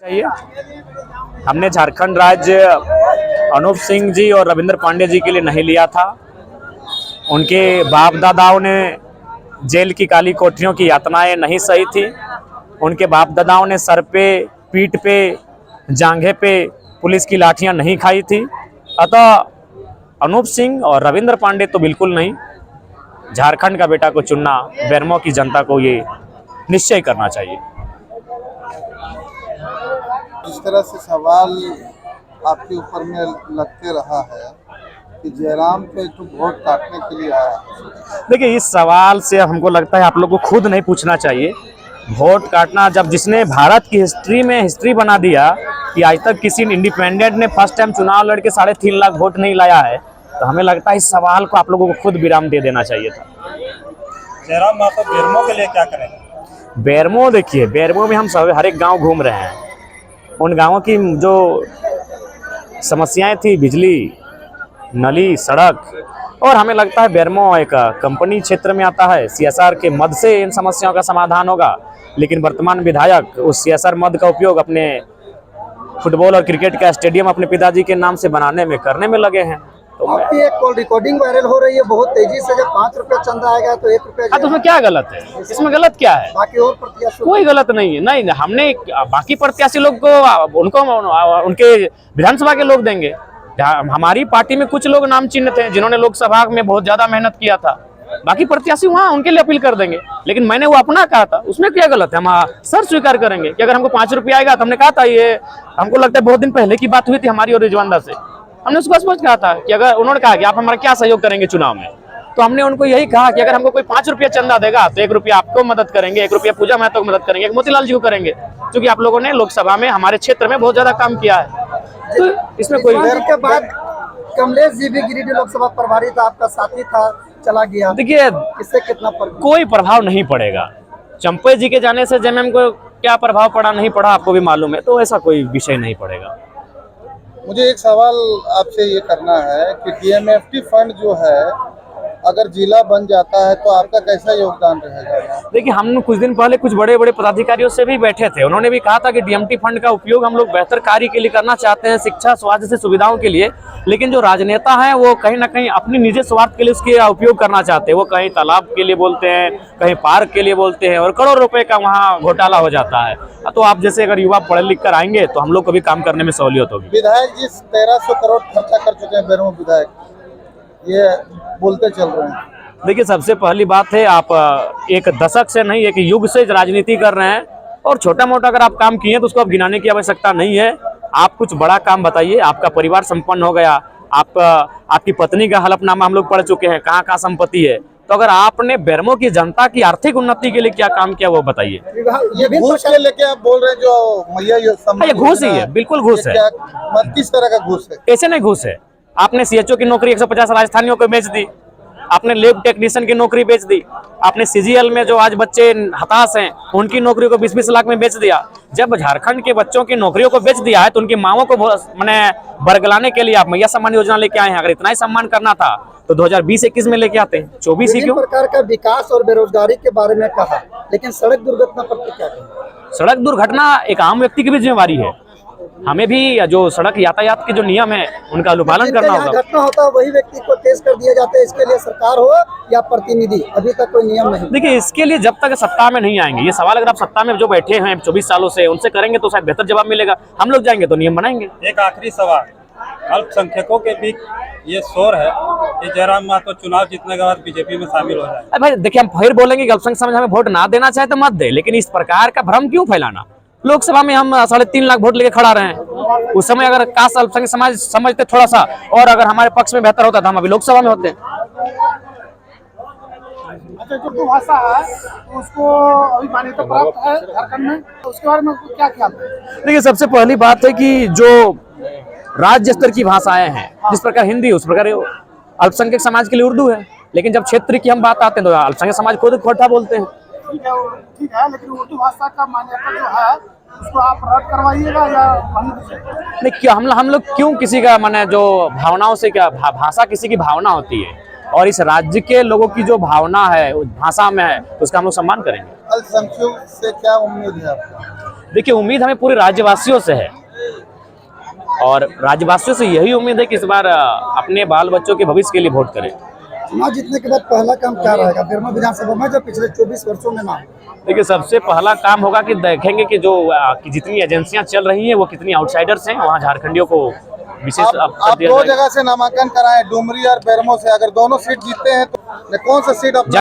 चाहिए। हमने झारखंड राज्य अनूप सिंह जी और रविंद्र पांडे जी के लिए नहीं लिया था। उनके बाप दादाओं ने जेल की काली कोठरियों की यातनाएं नहीं सही थी। उनके बाप दादाओं ने सर पे, पीठ पे, जांघे पे पुलिस की लाठियां नहीं खाई थी। अतः अनूप सिंह और रविंद्र पांडे तो बिल्कुल नहीं। झारखंड का बेटा को चुनना बेरमो की जनता को ये निश्चय करना चाहिए। जिस तरह से सवाल आपके ऊपर में लगते रहा है कि जयराम पे तो वोट काटने के लिए आया है। देखिए, इस सवाल से हमको लगता है आप लोग को खुद नहीं पूछना चाहिए। वोट काटना, जब जिसने भारत की हिस्ट्री में हिस्ट्री बना दिया कि आज तक किसी इंडिपेंडेंट ने फर्स्ट टाइम चुनाव लड़के 3.5 लाख वोट नहीं लाया है, तो हमें लगता है इस सवाल को आप लोगों को खुद विराम दे देना चाहिए था। जयराम मातो बेरमो के लिए क्या करेंगे? बेरमो, देखिए बेरमो में हम सब हर एक गांव घूम रहे हैं। उन गांवों की जो समस्याएं थी, बिजली, नली, सड़क, और हमें लगता है बेरमो एक कंपनी क्षेत्र में आता है। सीएसआर के मद से इन समस्याओं का समाधान होगा, लेकिन वर्तमान विधायक उस सीएसआर मद का उपयोग अपने फुटबॉल और क्रिकेट का स्टेडियम अपने पिताजी के नाम से बनाने में करने में लगे हैं। तो आपकी एक कॉल रिकॉर्डिंग वायरल हो रही है बहुत तेजी से। जब 5 रुपया चंदा आएगा तो 1 रुपया। तो उसमें क्या गलत है? इसमें गलत क्या है? बाकी और प्रत्याशी कोई गलत नहीं है। नहीं, हमने बाकी प्रत्याशी लोग को उनको उनके विधानसभा के लोग देंगे। हमारी पार्टी में कुछ लोग नाम चिन्ह थे जिन्होंने लोकसभा में बहुत ज्यादा मेहनत किया था। बाकी प्रत्याशी वहाँ उनके लिए अपील कर देंगे। लेकिन मैंने वो अपना कहा था, उसमें क्या गलत है? हम सर स्वीकार करेंगे कि अगर हमको 5 रुपया आएगा तो हमने कहा था, ये हमको लगता है बहुत दिन पहले की बात हुई थी हमारी और रिजवानदा से। हमने उसको स्पष्ट कहा था कि अगर उन्होंने कहा कि आप हमारा क्या सहयोग करेंगे चुनाव में, तो हमने उनको यही कहा कि अगर हमको कोई 5 रुपया चंदा देगा तो 1 रुपया आपको मदद करेंगे, 1 रुपया पूजा महतो को मदद करेंगे, 1 मोतीलाल जी को करेंगे, क्योंकि आप लोगों ने लोकसभा में हमारे क्षेत्र में बहुत ज्यादा काम किया है। तो इसमें कोई के बाद कमलेश जी भी गिरिडीह लोकसभा प्रभारी था, आपका साथी था, चला गया। देखिए, इससे कितना कोई प्रभाव नहीं पड़ेगा। चंपे जी के जाने से जेएमएम को क्या प्रभाव पड़ा नहीं पड़ा आपको भी मालूम है, तो ऐसा कोई विषय नहीं पड़ेगा। मुझे एक सवाल आपसे ये करना है कि डीएमएफटी फंड जो है अगर जिला बन जाता है तो आपका कैसा योगदान रहेगा? देखिए, हम कुछ दिन पहले कुछ बड़े बड़े पदाधिकारियों से भी बैठे थे। उन्होंने भी कहा था कि डीएमटी फंड का उपयोग हम लोग बेहतर कार्य के लिए करना चाहते हैं, शिक्षा, स्वास्थ्य से सुविधाओं के लिए। लेकिन जो राजनेता हैं वो कहीं ना कहीं अपनी निजी स्वार्थ के लिए उसके उपयोग करना चाहते हैं। वो कहीं तालाब के लिए बोलते हैं, कहीं पार्क के लिए बोलते हैं, और करोड़ों रुपए का वहाँ घोटाला हो जाता है। तो आप जैसे अगर युवा पढ़ लिख कर आएंगे तो हम लोग को भी काम करने में सहूलियत होगी। विधायक जी 1300 करोड़ खर्चा कर चुके हैं बेरमो विधायक, ये बोलते चल रहे हैं। देखिए, सबसे पहली बात है, आप एक दशक से नहीं, एक युग से राजनीति कर रहे हैं, और छोटा मोटा अगर आप काम किए तो उसको अब गिनाने की आवश्यकता नहीं है। आप कुछ बड़ा काम बताइए। आपका परिवार संपन्न हो गया, आपकी पत्नी का हलफनामा हम लोग पढ़ चुके हैं, कहाँ कहाँ संपत्ति है। तो अगर आपने बेरमो की जनता की आर्थिक उन्नति के लिए क्या काम किया वो बताइए। ये भी घूस के लेके आप बोल रहे हैं जो मैया ये घूस ही है, बिल्कुल घूस है। किस तरह का घूस है? कैसे नहीं घूस है? आपने सीएचओ की नौकरी 150 राजस्थानियों को बेच दी, आपने लैब टेक्नीशियन की नौकरी बेच दी, आपने सीजीएल में जो आज बच्चे हताश हैं उनकी नौकरी को 20-20 लाख में बेच दिया। जब झारखंड के बच्चों की नौकरियों को बेच दिया है तो उनकी माँओं को मैंने बरगलाने के लिए आप मैया सम्मान योजना लेके आए हैं। अगर इतना ही सम्मान करना था तो 2020-21 में लेके आते हैं, 24 ही क्यों? प्रकार का विकास और बेरोजगारी के बारे में कहा, लेकिन सड़क दुर्घटना पर क्या कहें? सड़क दुर्घटना एक आम व्यक्ति की भी जिम्मेवारी है। हमें भी जो सड़क यातायात के जो नियम है उनका अनुपालन करना होगा। घटना होता है वही व्यक्ति को टेस्ट कर दिया जाता है। इसके लिए सरकार हो या प्रतिनिधि, अभी तक कोई नियम नहीं। देखिए, इसके लिए जब तक सत्ता में नहीं आएंगे, ये सवाल अगर आप सत्ता में जो बैठे हैं 24 सालों से उनसे करेंगे तो शायद बेहतर जवाब मिलेगा। हम लोग जाएंगे तो नियम बनाएंगे। एक आखिरी सवाल, अल्पसंख्यकों के बीच ये शोर है कि जयराम मातो चुनाव जीतने के बाद बीजेपी में शामिल हो जाए। भाई देखिए, हम फिर बोलेंगे कि अल्पसंख्यक समाज हमें वोट ना देना चाहे तो मत दे, लेकिन इस प्रकार का भ्रम क्यों फैलाना? लोकसभा में हम 3.5 लाख वोट लेके खड़ा रहे हैं। उस समय अगर काश अल्पसंख्यक समाज समझते थोड़ा सा, और अगर हमारे पक्ष में बेहतर होता तो हम अभी लोकसभा में होते। अच्छा, जो भाषा है उसको अभी मान्यता प्राप्त है झारखंड में, तो उसके बारे में क्या ख्याल है? देखिए, सबसे पहली बात है कि जो राज्य स्तर की भाषाएं हैं, जिस प्रकार हिंदी उस प्रकार अल्पसंख्यक समाज के लिए उर्दू है। लेकिन जब क्षेत्र की हम बात आते हैं तो अल्पसंख्यक समाज खुद खोटा बोलते हैं। ठीक है, लेकिन उर्दू भाषा का मान्यता जो है उसको आप रद्द करवाइएगा या नहीं? क्या हम लोग क्यों किसी का माने जो भावनाओं से, क्या भाषा किसी की भावना होती है, और इस राज्य के लोगों की जो भावना है भाषा में है उसका हम लोग सम्मान करेंगे। अल्पसंख्यकों से क्या उम्मीद है आपको? देखिए, उम्मीद हमें पूरे राज्यवासियों से है और राज्यवासियों से यही उम्मीद है कि इस बार अपने बाल बच्चों के भविष्य के लिए वोट करें। चुनाव जीतने के बाद पहला काम क्या रहेगा बेरमो विधानसभा में जो पिछले 24 वर्षों में ना? देखिए, सबसे पहला काम होगा कि देखेंगे कि कि जितनी एजेंसियां चल रही हैं वो कितनी आउटसाइडर्स हैं, वहाँ झारखंडियों को विशेष अवसर आप दिया दो जाएगा। जगह से नामांकन कराएं, डुमरी और बेरमो से, अगर दोनों सीट जीतते हैं तो कौन सा सीट अपना